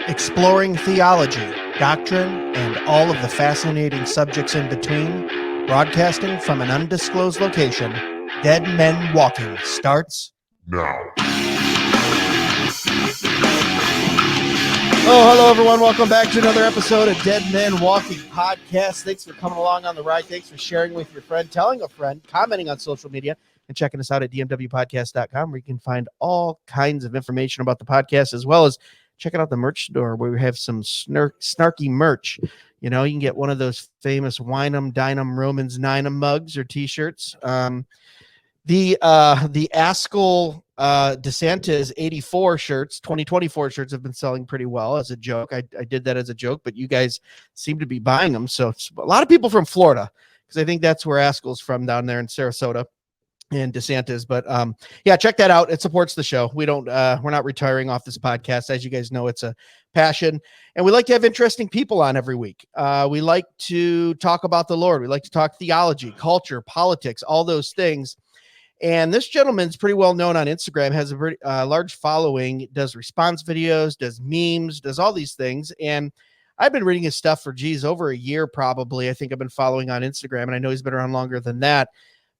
Exploring theology, doctrine, and all of the fascinating subjects in between, broadcasting from an undisclosed location, Dead Men Walking starts now. Oh, hello, everyone. Welcome back to another episode of Dead Men Walking Podcast. Thanks for coming along on the ride. Thanks for sharing with your friend, telling a friend, commenting on social media, and checking us out at dmwpodcast.com, where you can find all kinds of information about the podcast, as well as checking out the merch store, where we have some snarky merch. You know, you can get one of those famous Wine 'em, Dine 'em, Romans 9 'em mugs or t-shirts. The Askell DeSantis 84 shirts, 2024 shirts have been selling pretty well as a joke. I did that as a joke, but you guys seem to be buying them. So it's a lot of people from Florida, because I think that's where Askell's from, down there in Sarasota, and DeSantis. But yeah, check that out. It supports the show. We're not retiring off this podcast. As you guys know, it's a passion, and we like to have interesting people on every week. We like to talk about the Lord. We like to talk theology, culture, politics, all those things. And this gentleman's pretty well known on Instagram, has a very large following, does response videos, does memes, does all these things. And I've been reading his stuff for, over a year, probably. I think I've been following on Instagram, and I know he's been around longer than that.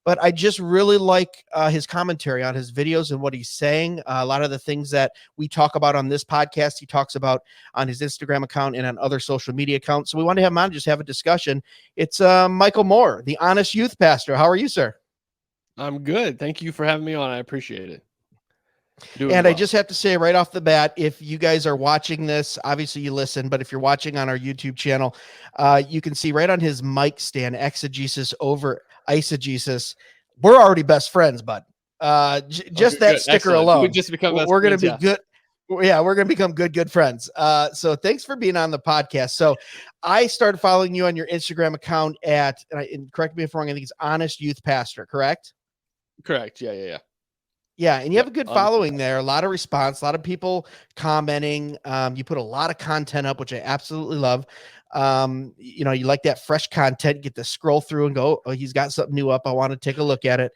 But I just really like his commentary on his videos and what he's saying. A lot of the things that we talk about on this podcast, he talks about on his Instagram account and on other social media accounts. So we want to have him on, just have a discussion. It's Michael Moore, the Honest Youth Pastor. How are you, sir? I'm good. Thank you for having me on. I appreciate it. I just have to say right off the bat, if you guys are watching this, obviously you listen, but if you're watching on our YouTube channel, you can see right on his mic stand, exegesis over eisegesis. We're already best friends, bud. Just that good. sticker Excellent. alone. We just become we're going to be good. Yeah, we're going to become good friends. So thanks for being on the podcast. So I started following you on your Instagram account and correct me if I'm wrong, I think it's Honest Youth Pastor, correct? Correct. Yeah. Yeah, and you have a good following there. A lot of response, a lot of people commenting. You put a lot of content up, which I absolutely love. You like that fresh content, get to scroll through and go, oh, he's got something new up. I want to take a look at it.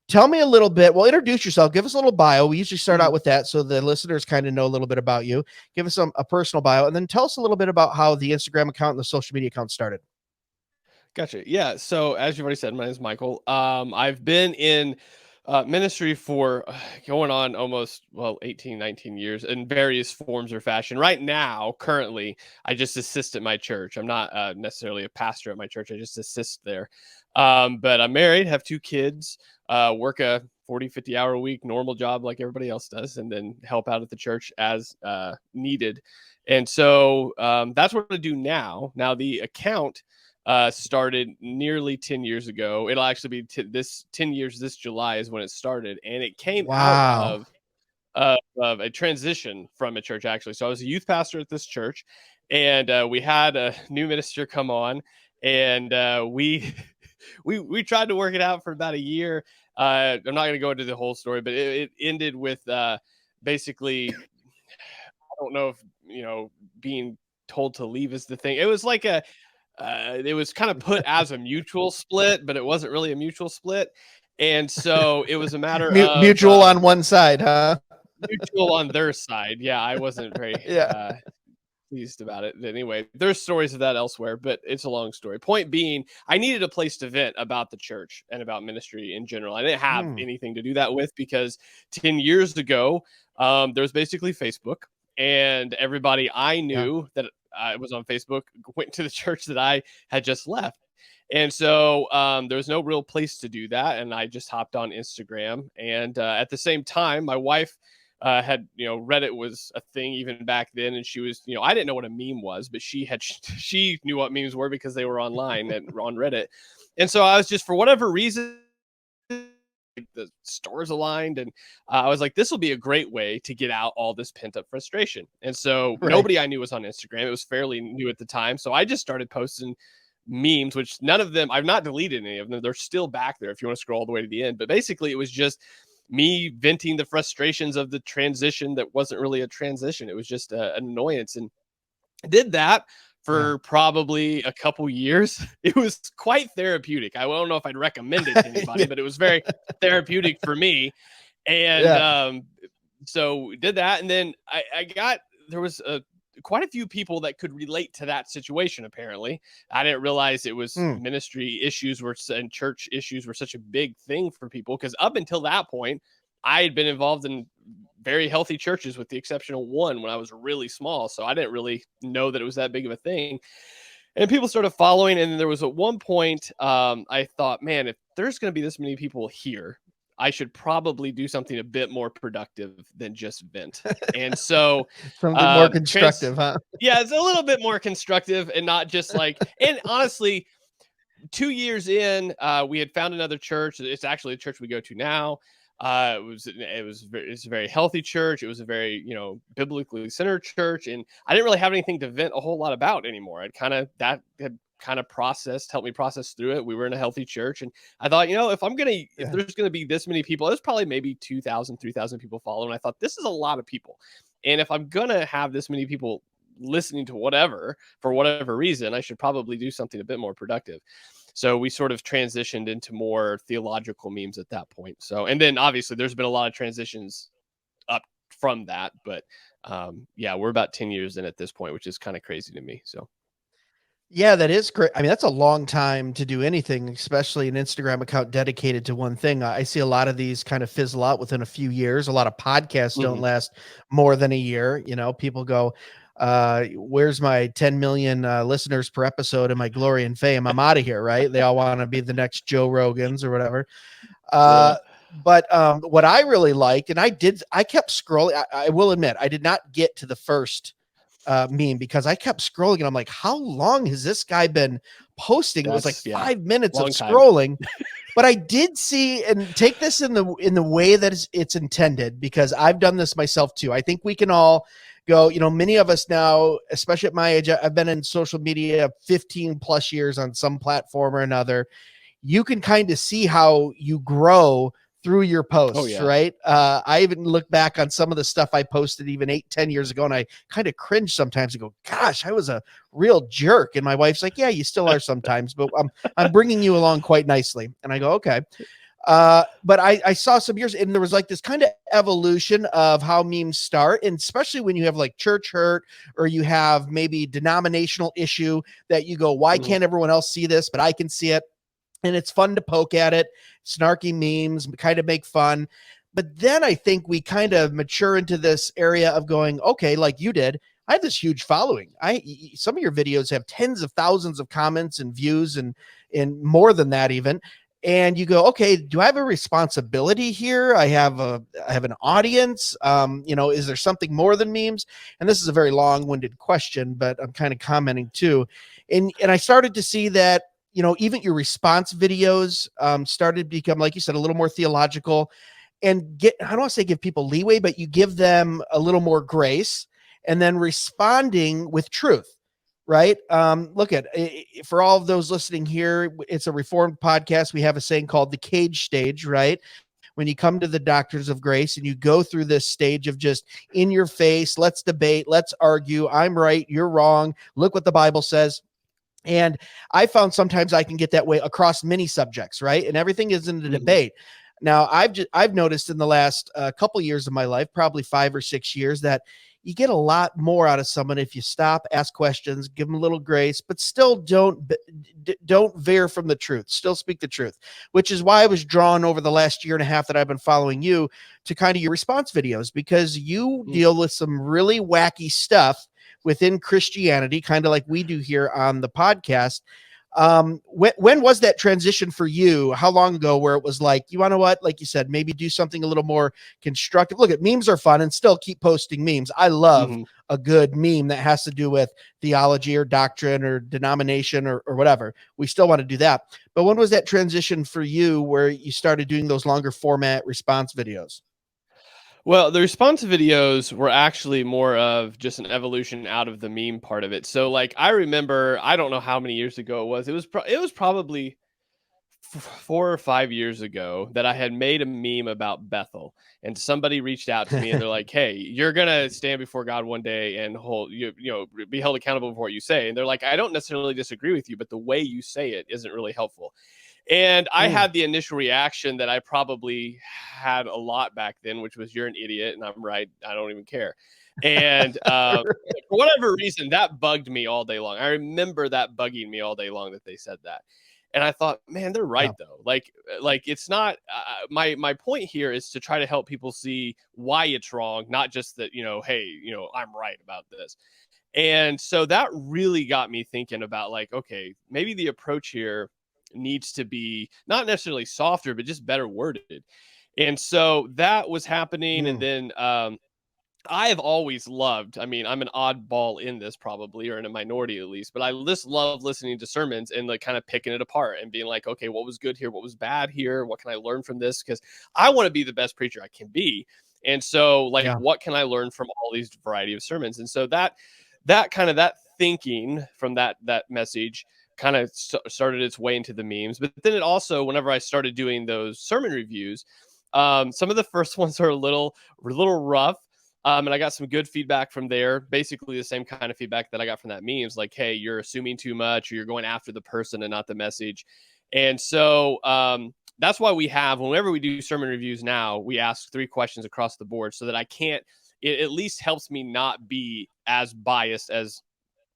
Tell me a little bit. Well, introduce yourself. Give us a little bio. We usually start out with that, so the listeners kind of know a little bit about you. Give us a personal bio, and then tell us a little bit about how the Instagram account and the social media account started. Gotcha. Yeah. So as you've already said, my name is Michael. I've been in ministry for going on almost 18, 19 years in various forms or fashion. Right now, currently, I just assist at my church. I'm not necessarily a pastor at my church. I just assist there. But I'm married, have 2 kids, work a 40, 50 hour a week, normal job like everybody else does, and then help out at the church as needed. And so that's what I do now. Now the account started nearly 10 years ago. It'll actually be this 10 years this July is when it started, and it came out of a transition from a church, actually. So I was a youth pastor at this church, and we had a new minister come on, and we tried to work it out for about a year. I'm not going to go into the whole story, but it ended with basically, I don't know if being told to leave is the thing. It was like it was kind of put as a mutual split, but it wasn't really a mutual split. And so it was a matter of mutual on one side, huh? Mutual on their side. Yeah, I wasn't very pleased about it. Anyway, there's stories of that elsewhere, but it's a long story. Point being, I needed a place to vent about the church and about ministry in general. I didn't have anything to do that with, because 10 years ago, there was basically Facebook, and everybody I knew that was on Facebook went to the church that I had just left. And so there was no real place to do that. And I just hopped on Instagram. And at the same time, my wife had, Reddit was a thing even back then. And she was, I didn't know what a meme was, but she knew what memes were because they were online and on Reddit. And so I was just, for whatever reason, the stars aligned, and I was like, this will be a great way to get out all this pent-up frustration. And so nobody I knew was on Instagram. It was fairly new at the time, so I just started posting memes, which none of them, I've not deleted any of them. They're still back there if you want to scroll all the way to the end. But basically it was just me venting the frustrations of the transition that wasn't really a transition. It was just an annoyance, and I did that for probably a couple years. It was quite therapeutic. I don't know if I'd recommend it to anybody, but it was very therapeutic for me. And so did that. And then there was a quite a few people that could relate to that situation. Apparently, I didn't realize it was ministry issues and church issues were such a big thing for people, because up until that point, I had been involved in very healthy churches with the exception of one when I was really small. So I didn't really know that it was that big of a thing. And people started following. And then there was at one point, I thought, man, if there's going to be this many people here, I should probably do something a bit more productive than just vent. And so something more constructive, huh? Yeah, it's a little bit more constructive and not just like, and honestly, 2 years in, we had found another church. It's actually a church we go to now. It's a very healthy church. It was a very, biblically centered church. And I didn't really have anything to vent a whole lot about anymore. That had kind of helped me process through it. We were in a healthy church. And I thought, if there's going to be this many people, there's probably maybe 2,000, 3,000 people following. I thought, this is a lot of people. And if I'm going to have this many people listening to whatever, for whatever reason, I should probably do something a bit more productive. So we sort of transitioned into more theological memes at that point. So, and then obviously there's been a lot of transitions up from that, but we're about 10 years in at this point, which is kind of crazy to me. So. Yeah, that is great. I mean, that's a long time to do anything, especially an Instagram account dedicated to one thing. I see a lot of these kind of fizzle out within a few years. A lot of podcasts don't last more than a year. People go, where's my 10 million listeners per episode and my glory and fame? I'm out of here, right? They all want to be the next Joe Rogans or whatever. But what I really liked, and I kept scrolling. I will admit, I did not get to the first meme because I kept scrolling and I'm like, how long has this guy been posting? It was like 5 minutes of scrolling. But I did see, and take this in the way that it's intended, because I've done this myself too. I think we can all go, many of us now, especially at my age, I've been in social media 15 plus years on some platform or another. You can kind of see how you grow through your posts, right? I even look back on some of the stuff I posted even 8-10 years ago, and I kind of cringe sometimes and go, gosh, I was a real jerk. And my wife's like, yeah, you still are sometimes, but I'm bringing you along quite nicely. And I go, okay. But I saw some years, and there was like this kind of evolution of how memes start. And especially when you have like church hurt, or you have maybe denominational issue that you go, why can't everyone else see this, but I can see it? And it's fun to poke at it, snarky memes, kind of make fun. But then I think we kind of mature into this area of going, okay, like you did, I have this huge following. Some of your videos have tens of thousands of comments and views and more than that even. And you go, okay, do I have a responsibility here? I have an audience. Is there something more than memes? And this is a very long-winded question, but I'm kind of commenting too. And I started to see that, even your response videos started to become, like you said, a little more theological, and I don't want to say give people leeway, but you give them a little more grace, and then responding with truth, right? Look at, for all of those listening here, it's a Reformed podcast. We have a saying called the cage stage, right? When you come to the Doctrines of Grace and you go through this stage of just in your face, let's debate, let's argue, I'm right, you're wrong, look what the Bible says. And I found sometimes I can get that way across many subjects, right? And everything isn't a debate. Now, I've noticed in the last couple years of my life, probably 5 or 6 years, that you get a lot more out of someone if you stop, ask questions, give them a little grace, but still don't veer from the truth. Still speak the truth, which is why I was drawn over the last year and a half that I've been following you to kind of your response videos, because you deal with some really wacky stuff within Christianity, kind of like we do here on the podcast. When was that transition for you? How long ago, where it was like, you know what, like you said, maybe do something a little more constructive? Look, at memes are fun, and still keep posting memes. I love a good meme that has to do with theology or doctrine or denomination or whatever. We still want to do that. But when was that transition for you where you started doing those longer format response videos? Well, the response videos were actually more of just an evolution out of the meme part of it. So, like, I remember, I don't know how many years ago it was. It was probably 4 or 5 years ago that I had made a meme about Bethel, and somebody reached out to me and they're like, "Hey, you're gonna stand before God one day and be held accountable for what you say." And they're like, "I don't necessarily disagree with you, but the way you say it isn't really helpful." And I had the initial reaction that I probably had a lot back then, which was, you're an idiot and I'm right. I don't even care. And for whatever reason, that bugged me all day long. I remember that bugging me all day long that they said that. And I thought, man, they're right though. Like it's not my point here is to try to help people see why it's wrong, not just that, hey, I'm right about this. And so that really got me thinking about like, okay, maybe the approach here needs to be not necessarily softer, but just better worded. And so that was happening. And then I have always loved, I'm an oddball in this probably, or in a minority at least, but I just love listening to sermons and like kind of picking it apart and being like, okay, what was good here? What was bad here? What can I learn from this? Because I want to be the best preacher I can be. And so like, what can I learn from all these variety of sermons? And so that thinking from that message kind of started its way into the memes. But then it also, whenever I started doing those sermon reviews, some of the first ones are a little rough. And I got some good feedback from there, basically the same kind of feedback that I got from that memes, like, hey, you're assuming too much, or you're going after the person and not the message. And so that's why whenever we do sermon reviews now, we ask 3 questions across the board so that it at least helps me not be as biased as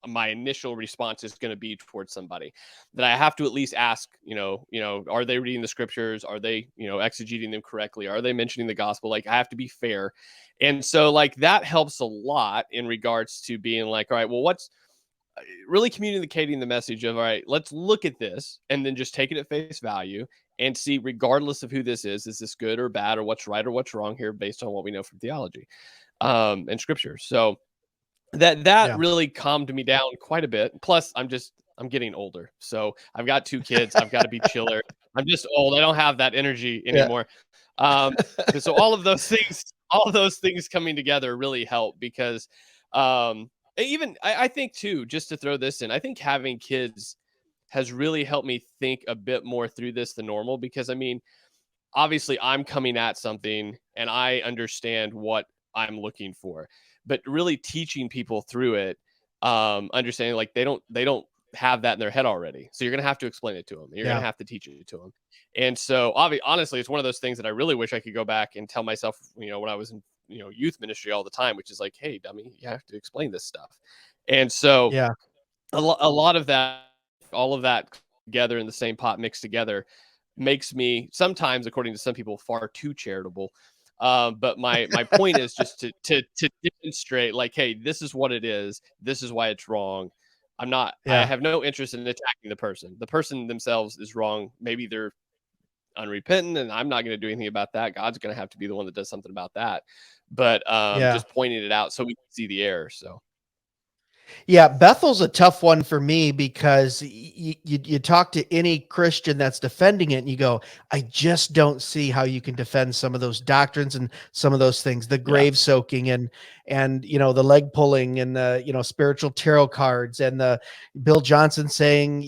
my initial response is going to be towards somebody. That I have to at least ask, are they reading the scriptures? Are they, exegeting them correctly? Are they mentioning the gospel? Like, I have to be fair. And so like that helps a lot in regards to being like, all right, well, what's really communicating the message of, all right, let's look at this and then just take it at face value and see, regardless of who this is this good or bad, or what's right or what's wrong here based on what we know from theology and scripture. So that really calmed me down quite a bit. Plus I'm getting older. So I've got 2 kids. I've got to be chiller. I'm just old. I don't have that energy anymore. So all of those things coming together really help because I think too, just to throw this in, I think having kids has really helped me think a bit more through this than normal, because obviously I'm coming at something and I understand what I'm looking for, but really teaching people through it, understanding like they don't have that in their head already. So you're going to have to explain it to them. You're going to have to teach it to them. And so honestly, it's one of those things that I really wish I could go back and tell myself, when I was in, youth ministry all the time, which is like, hey, dummy, you have to explain this stuff. And so a lot of that, all of that together in the same pot mixed together makes me sometimes, according to some people, far too charitable. But my point is just to demonstrate like, hey, this is what it is. This is why it's wrong. I have no interest in attacking the person. The person themselves is wrong. Maybe they're unrepentant and I'm not going to do anything about that. God's going to have to be the one that does something about that. But just pointing it out so we can see the error. So. Yeah, Bethel's a tough one for me because you talk to any Christian that's defending it and you go, I just don't see how you can defend some of those doctrines and some of those things, the grave soaking and the leg pulling and the spiritual tarot cards and the Bill Johnson saying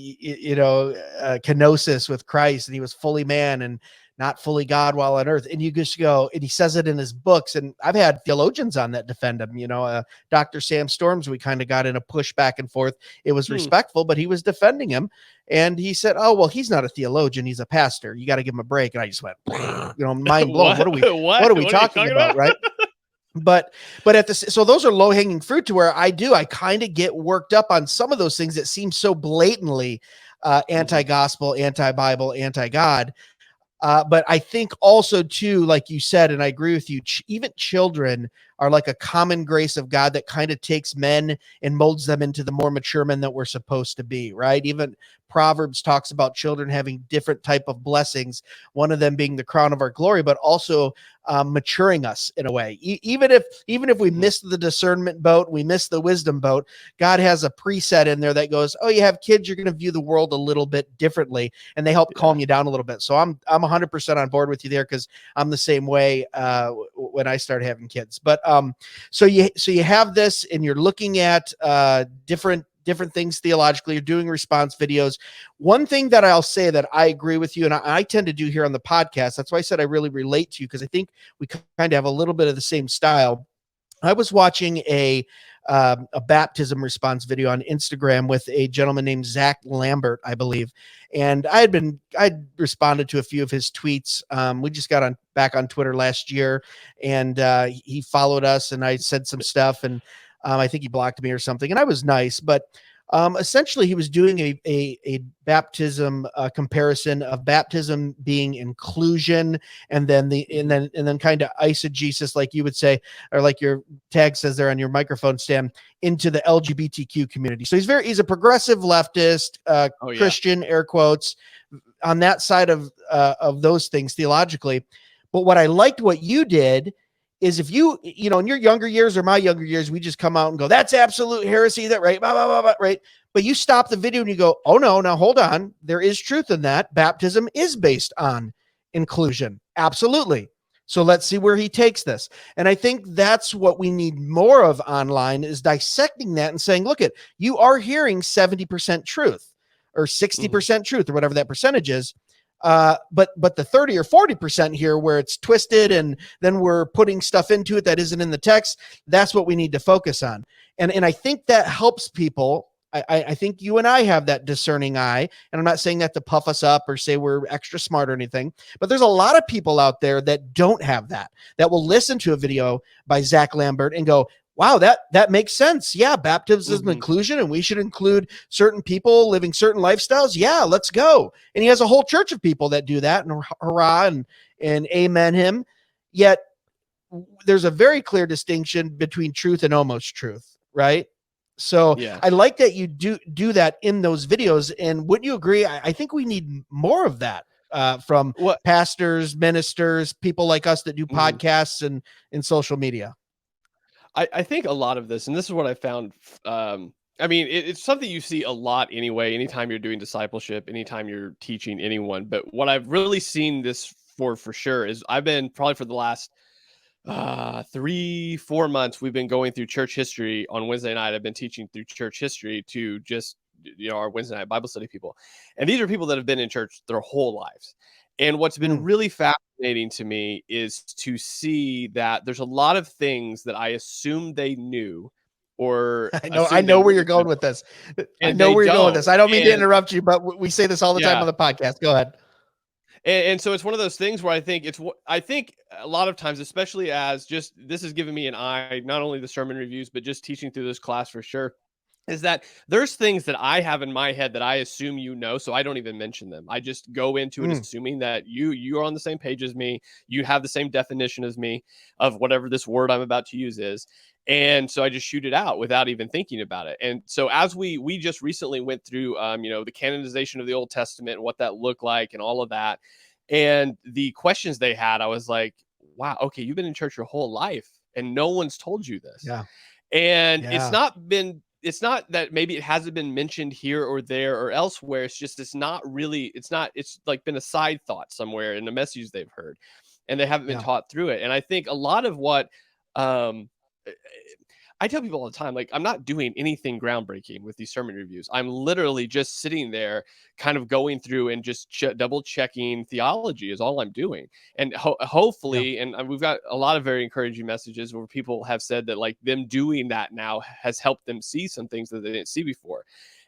kenosis with Christ and he was fully man and not fully God while on earth. And you just go, and he says it in his books. And I've had theologians on that defend him, Dr. Sam Storms, we kind of got in a push back and forth. It was respectful, but he was defending him. And he said, oh, well, he's not a theologian. He's a pastor. You got to give him a break. And I just went, mind blown. What are we talking about? Right. But so those are low hanging fruit to where I kind of get worked up on some of those things that seem so blatantly anti-gospel, anti-Bible, anti-God. But I think also too, like you said, and I agree with you, even children are like a common grace of God that kind of takes men and molds them into the more mature men that we're supposed to be, right? Even Proverbs talks about children having different type of blessings, one of them being the crown of our glory, but also maturing us in a way. Even if we miss the discernment boat, we miss the wisdom boat, God has a preset in there that goes, oh, you have kids, you're going to view the world a little bit differently, and they help calm you down a little bit. So I'm 100% on board with you there because I'm the same way when I started having kids. But so you have this, and you're looking at different things theologically. You're doing response videos. One thing that I'll say that I agree with you, and I tend to do here on the podcast, that's why I said I really relate to you, because I think we kind of have a little bit of the same style. I was watching a a baptism response video on Instagram with a gentleman named Zach Lambert, I believe. And I'd responded to a few of his tweets. We just got back on Twitter last year, and he followed us, and I said some stuff, and I think he blocked me or something, and I was nice, but essentially he was doing a baptism comparison of baptism being inclusion, and then kind of eisegesis, like you would say, or like your tag says there on your microphone stand, into the LGBTQ community. So he's a progressive leftist, Christian, air quotes, on that side of those things theologically. But what I liked what you did is, if you in your younger years or my younger years, we just come out and go, that's absolute heresy, that right, blah, blah, blah, blah, right? But you stop the video and you go, oh no, now hold on. There is truth in that. Baptism is based on inclusion. Absolutely. So let's see where he takes this. And I think that's what we need more of online, is dissecting that and saying, look, you are hearing 70% truth or 60% truth or whatever that percentage is. But the 30 or 40% here where it's twisted and then we're putting stuff into it that isn't in the text, that's what we need to focus on. And I think that helps people. I think you and I have that discerning eye, and I'm not saying that to puff us up or say we're extra smart or anything, but there's a lot of people out there that don't have that will listen to a video by Zach Lambert and go, wow, that makes sense. Yeah, baptism is inclusion, and we should include certain people living certain lifestyles. Yeah, let's go. And he has a whole church of people that do that, and hurrah and amen him. Yet there's a very clear distinction between truth and almost truth, right? So yeah. I like that you do that in those videos. And wouldn't you agree? I think we need more of that from pastors, ministers, people like us that do podcasts and in social media. I think a lot of this, and this is what I found. I mean, it's something you see a lot anyway, anytime you're doing discipleship, anytime you're teaching anyone. But what I've really seen this for sure is I've been probably for the last 3-4 months, we've been going through church history on Wednesday night. I've been teaching through church history to just, our Wednesday night Bible study people. And these are people that have been in church their whole lives. And what's been really fascinating to me is to see that there's a lot of things that I assumed they knew, or I know where you're going with this. I know where you're going with this. I don't mean to interrupt you, but we say this all the time on the podcast. Go ahead. And so it's one of those things where I think a lot of times, especially as just, this has given me an eye, not only the sermon reviews, but just teaching through this class for sure, is that there's things that I have in my head that I assume so I don't even mention them. I just go into it assuming that you are on the same page as me, you have the same definition as me of whatever this word I'm about to use is. And so I just shoot it out without even thinking about it. And so as we just recently went through, the canonization of the Old Testament and what that looked like and all of that, and the questions they had, I was like, wow, okay, you've been in church your whole life and no one's told you this. Yeah. And it's not that maybe it hasn't been mentioned here or there or elsewhere. It's just, it's like been a side thought somewhere in the message they've heard, and they haven't been taught through it. And I think a lot of what, I tell people all the time, like, I'm not doing anything groundbreaking with these sermon reviews. I'm literally just sitting there kind of going through and just double checking theology is all I'm doing. And hopefully, and we've got a lot of very encouraging messages where people have said that, like, them doing that now has helped them see some things that they didn't see before.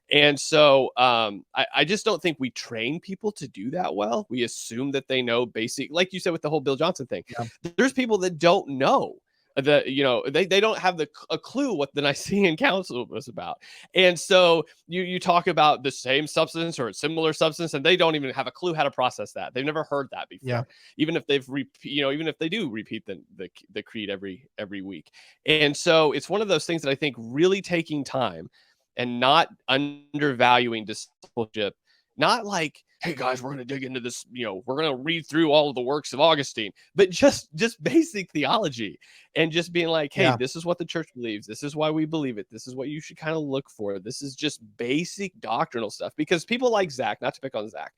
And so I just don't think we train people to do that well. We assume that they know basic, like you said with the whole Bill Johnson thing. Yeah. There's people that don't know. They don't have a clue what the Nicene Council was about. And so you talk about the same substance or a similar substance, and they don't even have a clue how to process that. They've never heard that before. Yeah. Even if even if they do repeat the creed every week. And so it's one of those things that I think really taking time and not undervaluing discipleship, not like, hey guys, we're going to dig into this, we're going to read through all of the works of Augustine, but just basic theology, and just being like, hey, this is what the church believes. This is why we believe it. This is what you should kind of look for. This is just basic doctrinal stuff, because people like Zach, not to pick on Zach,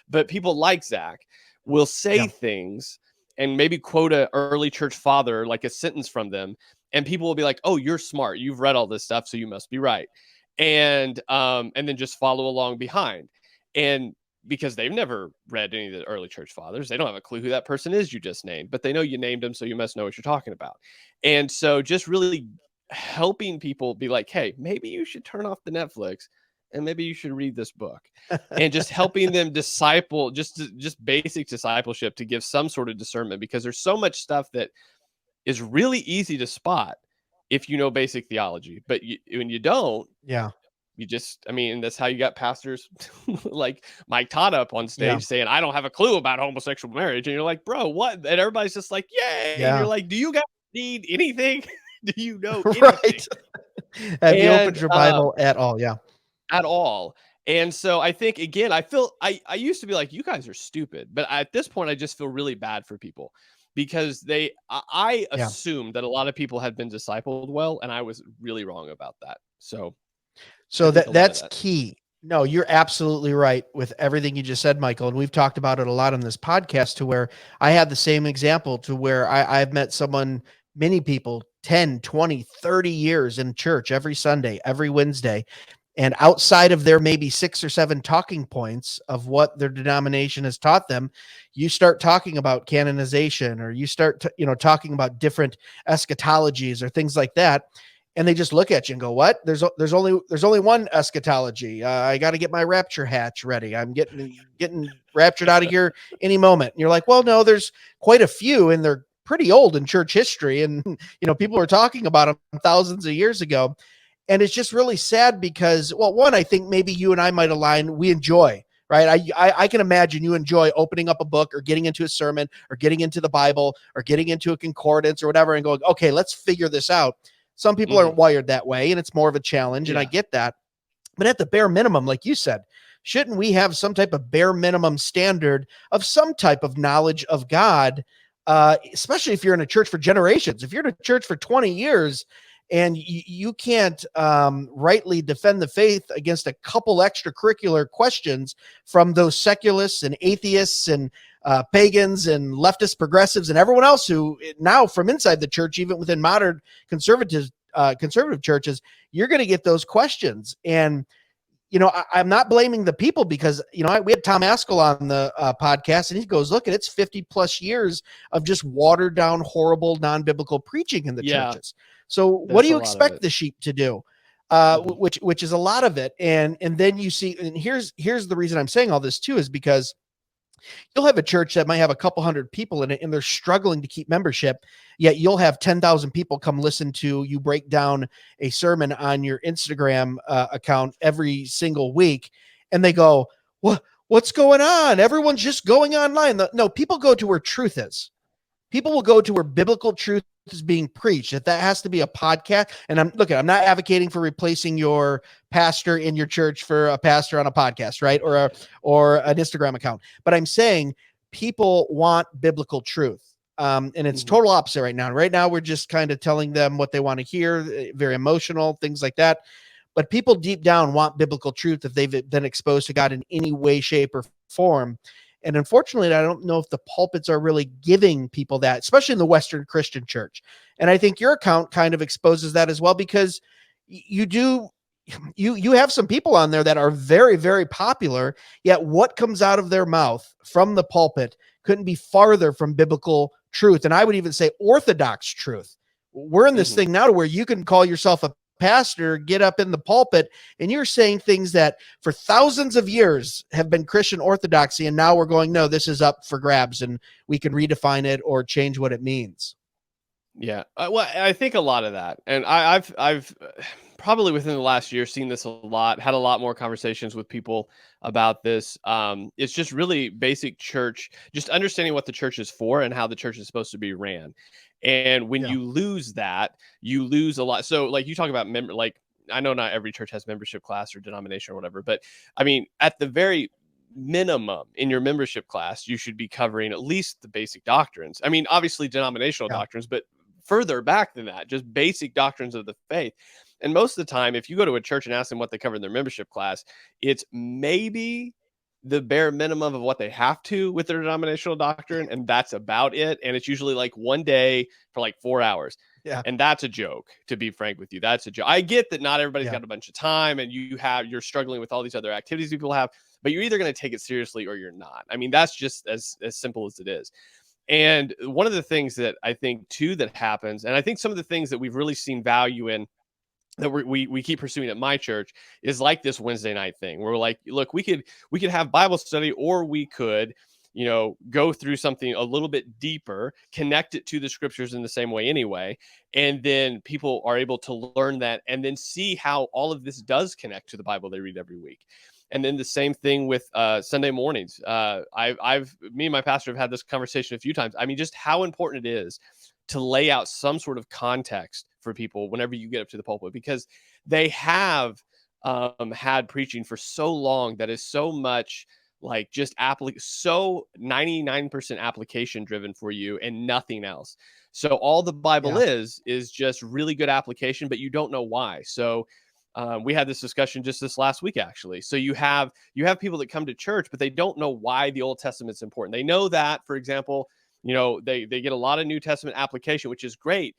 but people like Zach will say things and maybe quote an early church father, like a sentence from them. And people will be like, oh, you're smart. You've read all this stuff, so you must be right. And then just follow along behind. And because they've never read any of the early church fathers, they don't have a clue who that person is you just named, but they know you named them, so you must know what you're talking about. And so just really helping people be like, hey, maybe you should turn off the Netflix and maybe you should read this book, and just helping them disciple, just basic discipleship to give some sort of discernment, because there's so much stuff that is really easy to spot if you know basic theology, but when you don't, Yeah. you just, I mean, that's how you got pastors like Mike Todd up on stage Yeah. saying, I don't have a clue about homosexual marriage. And you're like, bro, what? And everybody's just like, yay. Yeah. And you're like, do you guys need anything? Do you know anything? Right. Have you opened And your Bible at all? Yeah. at all. And so I think, again, I used to be like, you guys are stupid, but at this point, I just feel really bad for people, because I Yeah. assumed that a lot of people had been discipled well, and I was really wrong about that. So So I think a lot of that's that. key. No, you're absolutely right with everything you just said, Michael. And we've talked about it a lot on this podcast, to where I had the same example, to where I've met someone, many people, 10, 20, 30 years in church every Sunday, every Wednesday. And outside of their maybe 6 or 7 talking points of what their denomination has taught them, you start talking about canonization, or you start talking about different eschatologies or things like that. And they just look at you and go, what? There's only one eschatology. I got to get my rapture hatch ready. I'm getting raptured out of here any moment. And you're like, well, no, there's quite a few, and they're pretty old in church history. And, people were talking about them thousands of years ago. And it's just really sad because, well, one, I think maybe you and I might align. We enjoy, right? I can imagine you enjoy opening up a book, or getting into a sermon, or getting into the Bible, or getting into a concordance or whatever, and going, okay, let's figure this out. Some people aren't wired that way, and it's more of a challenge, and I get that. But at the bare minimum, like you said, shouldn't we have some type of bare minimum standard of some type of knowledge of God, especially if you're in a church for generations? If you're in a church for 20 years and you can't rightly defend the faith against a couple extracurricular questions from those secularists and atheists and pagans and leftist progressives and everyone else who now from inside the church, even within modern conservative churches, you're going to get those questions. And, I'm not blaming the people, because, we had Tom Askell on the podcast, and he goes, look, it's 50 plus years of just watered down, horrible, non-biblical preaching in the churches. So what do you expect the sheep to do? Which is a lot of it. And then you see, and here's the reason I'm saying all this too, is because you'll have a church that might have a couple hundred people in it, and they're struggling to keep membership. Yet you'll have 10,000 people come listen to you break down a sermon on your Instagram account every single week. And they go, what's going on? Everyone's just going online. No, people go to where truth is. People will go to where biblical truth is being preached. If that has to be a podcast, and I'm not advocating for replacing your pastor in your church for a pastor on a podcast, right? Or an Instagram account. But I'm saying people want biblical truth. And it's total opposite right now. Right now, we're just kind of telling them what they want to hear, very emotional, things like that. But people deep down want biblical truth if they've been exposed to God in any way, shape, or form. And unfortunately, I don't know if the pulpits are really giving people that, especially in the Western Christian church. And I think your account kind of exposes that as well, because you have some people on there that are very, very popular, yet what comes out of their mouth from the pulpit couldn't be farther from biblical truth. And I would even say orthodox truth. We're in this thing now to where you can call yourself a pastor, get up in the pulpit, and you're saying things that for thousands of years have been Christian orthodoxy, and now we're going, no, this is up for grabs, and we can redefine it or change what it means. Yeah, well, I think a lot of that, and I've probably within the last year seen this a lot, had a lot more conversations with people about this. It's just really basic church, just understanding what the church is for and how the church is supposed to be ran. And when you lose that, you lose a lot. So like you talk about like, I know not every church has membership class or denomination or whatever, but I mean, at the very minimum in your membership class, you should be covering at least the basic doctrines. I mean, obviously denominational doctrines, but further back than that, just basic doctrines of the faith. And most of the time, if you go to a church and ask them what they cover in their membership class, it's maybe the bare minimum of what they have to with their denominational doctrine, and that's about it. And it's usually like one day for like 4 hours. Yeah. And that's a joke, to be frank with you. That's a joke. I get that not everybody's got a bunch of time, and you're struggling with all these other activities people have, but you're either going to take it seriously or you're not. I mean, that's just as simple as it is. And one of the things that I think too that happens, and I think some of the things that we've really seen value in that we keep pursuing at my church is like this Wednesday night thing where we're like, look, we could have Bible study, or we could, go through something a little bit deeper, connect it to the scriptures in the same way anyway. And then people are able to learn that and then see how all of this does connect to the Bible they read every week. And then the same thing with Sunday mornings. Me and my pastor have had this conversation a few times. I mean, just how important it is to lay out some sort of context for people whenever you get up to the pulpit, because they have had preaching for so long that is so much like just so 99% application driven for you and nothing else. So all the Bible is just really good application, but you don't know why. So we had this discussion just this last week, actually. So you have people that come to church, but they don't know why the Old Testament's important. They know that, for example, they get a lot of New Testament application, which is great,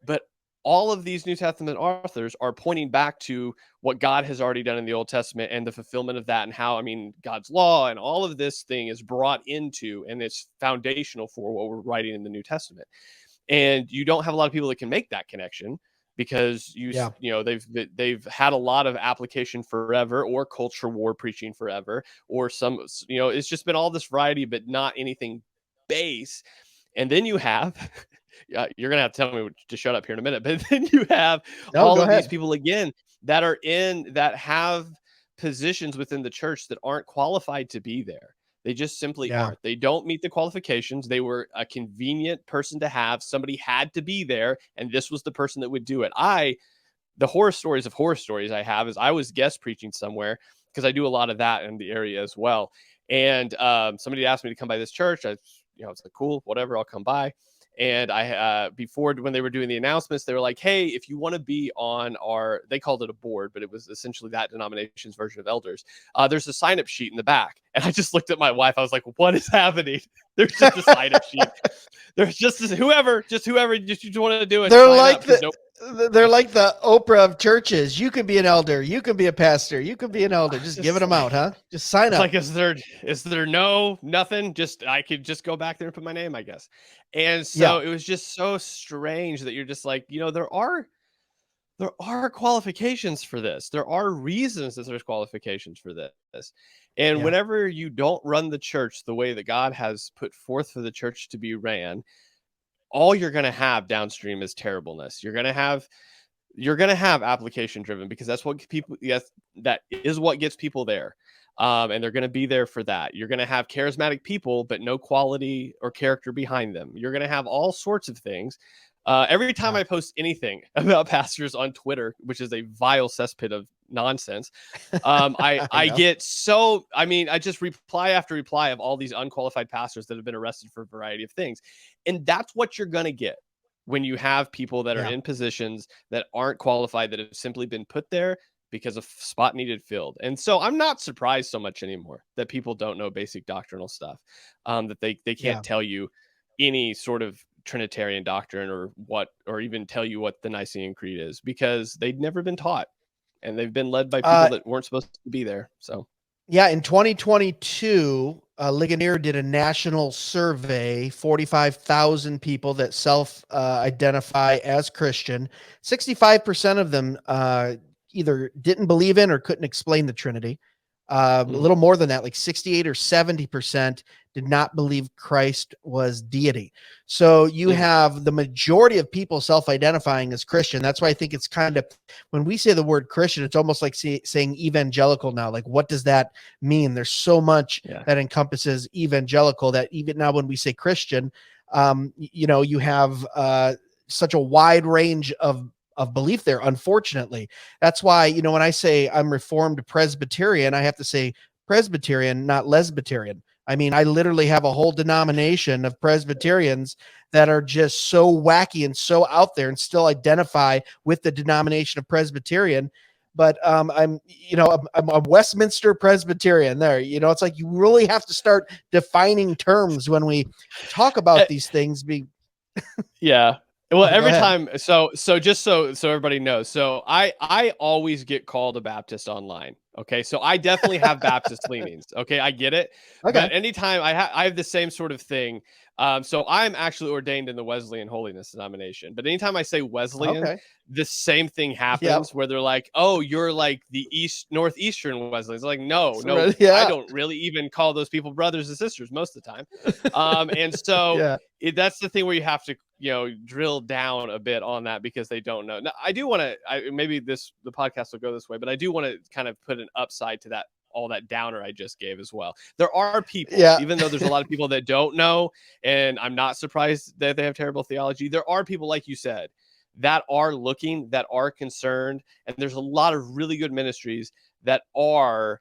but all of these New Testament authors are pointing back to what God has already done in the Old Testament and the fulfillment of that, and how, God's law and all of this thing is brought into, and it's foundational for what we're writing in the New Testament. And you don't have a lot of people that can make that connection, because they've had a lot of application forever, or culture war preaching forever, or some, it's just been all this variety, but not anything base. And then you have, you're going to have to tell me to shut up here in a minute, but then you have all of these people again that have positions within the church that aren't qualified to be there. They just simply aren't. They don't meet the qualifications. They were a convenient person to have. Somebody had to be there, and this was the person that would do it. The horror stories I have is I was guest preaching somewhere, because I do a lot of that in the area as well. And somebody asked me to come by this church. It's like, cool, whatever, I'll come by. And I, before, when they were doing the announcements, they were like, hey, if you want to be on they called it a board, but it was essentially that denomination's version of elders. There's a sign-up sheet in the back. And I just looked at my wife. I was like, what is happening? There's just a sign-up sheet. There's just whoever you want to do it. They're like the Oprah of churches. You can be an elder. You can be a pastor. You can be an elder. Just giving them out, huh? Just sign up. Like, is there nothing? I could just go back there and put my name, I guess. And so it was just so strange that you're just like, there are qualifications for this. There are reasons that there's qualifications for this. And whenever you don't run the church the way that God has put forth for the church to be ran, all you're going to have downstream is terribleness. You're going to have application driven, because that's what that is what gets people there. And they're going to be there for that. You're going to have charismatic people, but no quality or character behind them. You're going to have all sorts of things. Every time I post anything about pastors on Twitter, which is a vile cesspit of nonsense, I get so, I just reply after reply of all these unqualified pastors that have been arrested for a variety of things. And that's what you're going to get when you have people that are in positions that aren't qualified, that have simply been put there because a spot needed filled. And so I'm not surprised so much anymore that people don't know basic doctrinal stuff, that they can't tell you any sort of Trinitarian doctrine or even tell you what the Nicene Creed is, because they'd never been taught, and they've been led by people that weren't supposed to be there. So in 2022, Ligonier did a national survey, 45,000 people that self-identify as Christian. 65% of them either didn't believe in or couldn't explain the Trinity. A little more than that, like 68 or 70% did not believe Christ was deity. So you have the majority of people self-identifying as Christian. That's why I think it's kind of, when we say the word Christian, it's almost like saying evangelical now. Like, what does that mean? There's so much that encompasses evangelical that even now when we say Christian, you have such a wide range of belief there, unfortunately. That's why, when I say I'm Reformed Presbyterian, I have to say Presbyterian, not Lesbyterian. I literally have a whole denomination of Presbyterians that are just so wacky and so out there and still identify with the denomination of Presbyterian. But I'm a Westminster Presbyterian there. It's like you really have to start defining terms when we talk about these things. Well, every time, so just so everybody knows, so I always get called a Baptist online. Okay, so I definitely have Baptist leanings. Okay, I get it. Okay. But anytime I have the same sort of thing. So I'm actually ordained in the Wesleyan Holiness denomination. But anytime I say Wesleyan, Okay. the same thing Yep. happens where they're like, "Oh, you're like the northeastern Wesleyans." Like, no, I Yeah. don't really even call those people brothers and sisters most of the time. And so Yeah. that's the thing where you have to, drill down a bit on that because they don't know. Now, I do want to, maybe the podcast will go this way, but I do want to kind of put an upside to that, all that downer I just gave as well. There are people, Yeah. even though there's a lot of people that don't know, and I'm not surprised that they have terrible theology. There are people, like you said, that are looking, that are concerned, and there's a lot of really good ministries that are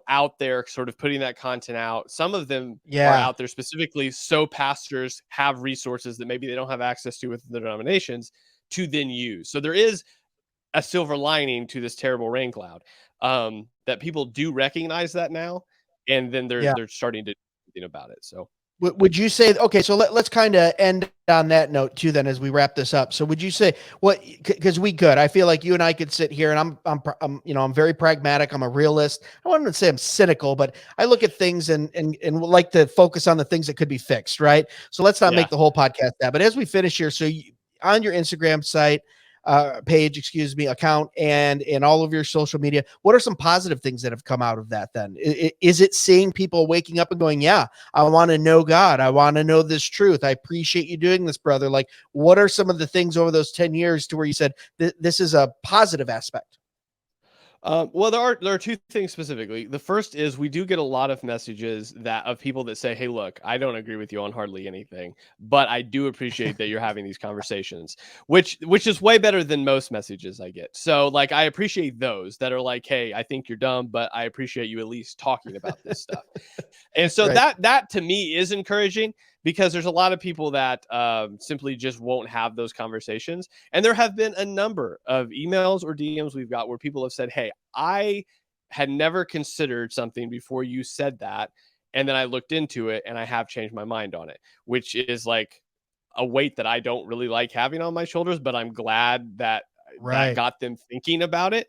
out there sort of putting that content out. Some of them are out there specifically so pastors have resources that maybe they don't have access to within their denominations to then use. So there is a silver lining to this terrible rain cloud, that people do recognize that now, and then they're starting to do something about it. So would you say, okay, so let's kind of end on that note too, then, as we wrap this up. So would you say because we could, I feel like you and I could sit here, and I'm very pragmatic. I'm a realist. I wouldn't say I'm cynical, but I look at things and like to focus on the things that could be fixed. Right. So let's not make the whole podcast that, but as we finish here, so on your Instagram site, account, and all of your social media, what are some positive things that have come out of that then? Is it seeing people waking up and going, yeah, I want to know God, I want to know this truth, I appreciate you doing this, brother? Like, what are some of the things over those 10 years to where you said this is a positive aspect? Well, there are two things specifically. The first is we do get a lot of messages of people that say, "Hey, look, I don't agree with you on hardly anything, but I do appreciate that you're having these conversations," which is way better than most messages I get. So, like, I appreciate those that are like, "Hey, I think you're dumb, but I appreciate you at least talking about this stuff." And so that to me is encouraging, because there's a lot of people that simply just won't have those conversations. And there have been a number of emails or DMs we've got where people have said, "Hey, I had never considered something before you said that, and then I looked into it and I have changed my mind on it," which is like a weight that I don't really like having on my shoulders, but I'm glad that that got them thinking about it.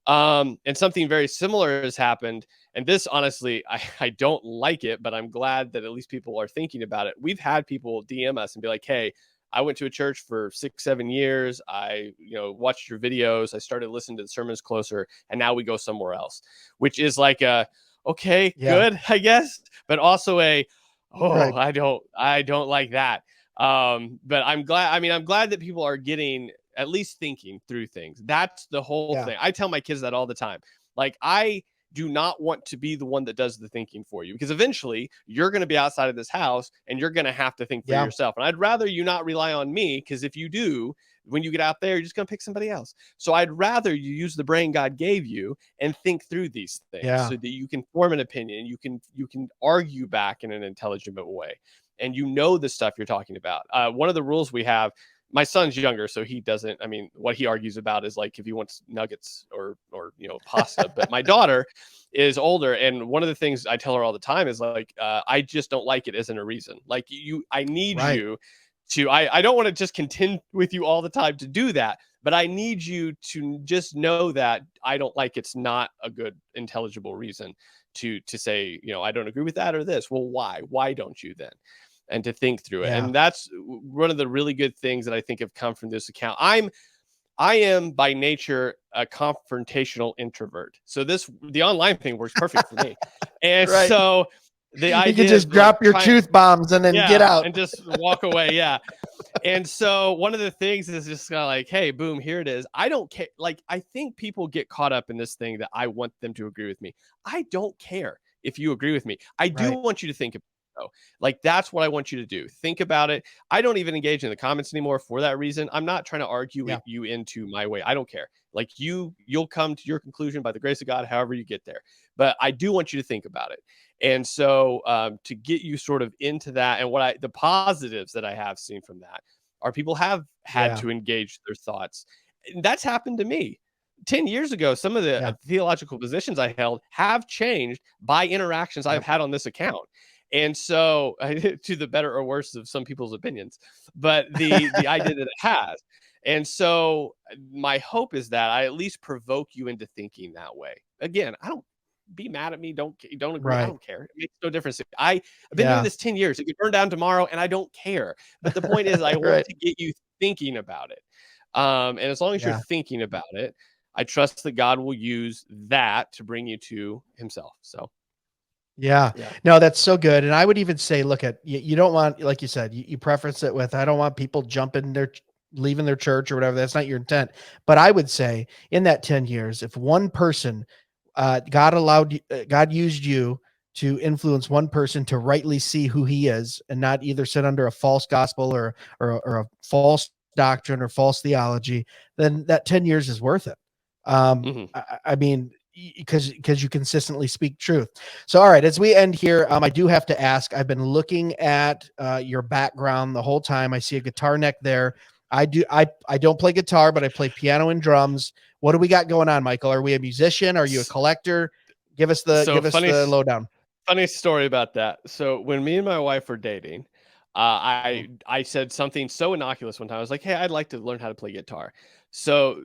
And something very similar has happened. And this, honestly, I don't like it, but I'm glad that at least people are thinking about it. We've had people DM us and be like, "Hey, I went to a church for 6-7 years. I, watched your videos. I started listening to the sermons closer, and now we go somewhere else," which is like okay, good, I guess, but also I don't like that. But I'm glad that people are getting, at least thinking through things. That's the whole thing. I tell my kids that all the time. Like, I do not want to be the one that does the thinking for you, because eventually you're going to be outside of this house and you're going to have to think for yourself. And I'd rather you not rely on me, because if you do, when you get out there, you're just going to pick somebody else. So I'd rather you use the brain God gave you and think through these things so that you can form an opinion. You can argue back in an intelligent way, and the stuff you're talking about. One of the rules we have, my son's younger, so he doesn't, what he argues about is like if he wants nuggets or pasta. But my daughter is older, and one of the things I tell her all the time is like, I just don't like it isn't a reason. Like, I need you to, I don't want to just contend with you all the time to do that, but I need you to just know that I don't like it's not a good intelligible reason to say, I don't agree with that or this. Well, why don't you then? And to think through it. And that's one of the really good things that I think have come from this account. I am by nature a confrontational introvert. So the online thing works perfect for me. And so the idea, you can just drop your truth bombs and then get out and just walk away. Yeah. And so one of the things is just kind of like, hey, boom, here it is. I don't care. Like, I think people get caught up in this thing that I want them to agree with me. I don't care if you agree with me. I do want you to think about it. Like, that's what I want you to do. Think about it. I don't even engage in the comments anymore for that reason. I'm not trying to argue with you into my way. I don't care. Like, you'll come to your conclusion by the grace of God, however you get there. But I do want you to think about it. And so to get you sort of into that, and the positives that I have seen from that are people have had to engage their thoughts. And that's happened to me. 10 years ago, some of the theological positions I held have changed by interactions I've had on this account. And so to the better or worse of some people's opinions, but the idea that it has. And so my hope is that I at least provoke you into thinking that way. Again, I don't be mad at me. Don't agree. Right. I don't care. It makes no difference. I've been doing this 10 years. It could burn down tomorrow and I don't care. But the point is I want to get you thinking about it. And as long as you're thinking about it, I trust that God will use that to bring you to himself. So yeah, no, that's so good. And I would even say, look at, you don't want, like you said, you preference it with, I don't want people leaving their church or whatever. That's not your intent. But I would say in that 10 years, if one person, God used you to influence one person to rightly see who he is and not either sit under a false gospel or a false doctrine or false theology, then that 10 years is worth it. I mean, because you consistently speak truth. So, all right, as we end here, I do have to ask, I've been looking at your background the whole time. I see a guitar neck there. I don't play guitar, but I play piano and drums. What do we got going on, Michael? Are we a musician? Are you a collector? Give us the lowdown. Funny story about that. So when me and my wife were dating, I said something so innocuous one time. I was like, hey, I'd like to learn how to play guitar. So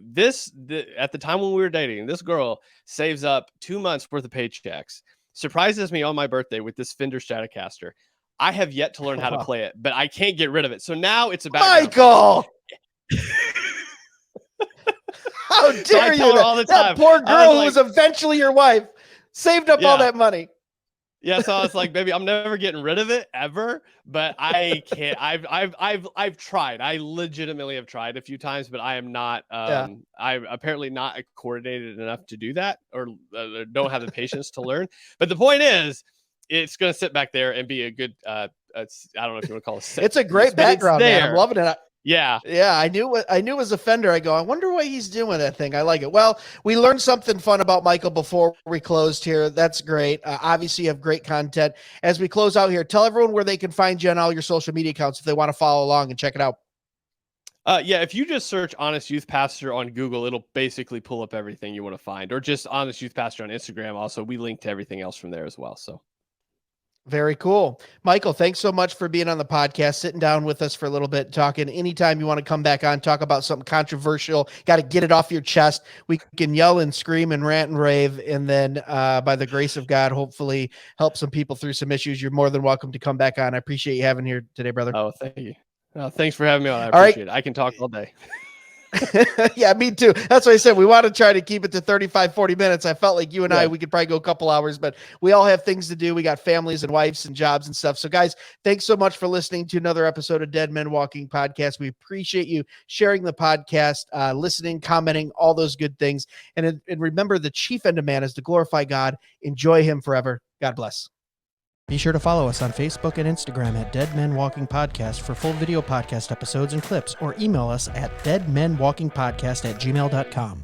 at the time when we were dating, this girl saves up 2 months worth of paychecks, surprises me on my birthday with this Fender Stratocaster. I have yet to learn how to play it, but I can't get rid of it. So now it's about Michael. How dare you? All the time. That poor girl who was eventually your wife saved up all that money. Yeah, so I was like, baby, I'm never getting rid of it ever, but I can't. I've tried. I legitimately have tried a few times, but I am not. I'm apparently not coordinated enough to do that, or don't have the patience to learn. But the point is, it's going to sit back there and be a good. I don't know if you want to call it. It's a great background, man. I'm loving it. Yeah. I knew it was a Fender. I go, I wonder why he's doing that thing. I like it. Well, we learned something fun about Michael before we closed here. That's great. Obviously, you have great content. As we close out here, tell everyone where they can find you on all your social media accounts if they want to follow along and check it out. If you just search Honest Youth Pastor on Google, it'll basically pull up everything you want to find, or just Honest Youth Pastor on Instagram. Also, we link to everything else from there as well. So. Very cool. Michael, thanks so much for being on the podcast, sitting down with us for a little bit, talking. Anytime you want to come back on, talk about something controversial, got to get it off your chest. We can yell and scream and rant and rave. And then by the grace of God, hopefully help some people through some issues. You're more than welcome to come back on. I appreciate you having here today, brother. Oh, thank you. Thanks for having me on. I appreciate it. I can talk all day. Yeah, me too. That's what I said. We want to try to keep it to 35, 40 minutes. I felt like you and I, we could probably go a couple hours, but we all have things to do. We got families and wives and jobs and stuff. So guys, thanks so much for listening to another episode of Dead Men Walking Podcast. We appreciate you sharing the podcast, listening, commenting, all those good things. And remember, the chief end of man is to glorify God. Enjoy him forever. God bless. Be sure to follow us on Facebook and Instagram at Dead Men Walking Podcast for full video podcast episodes and clips, or email us at deadmenwalkingpodcast@gmail.com.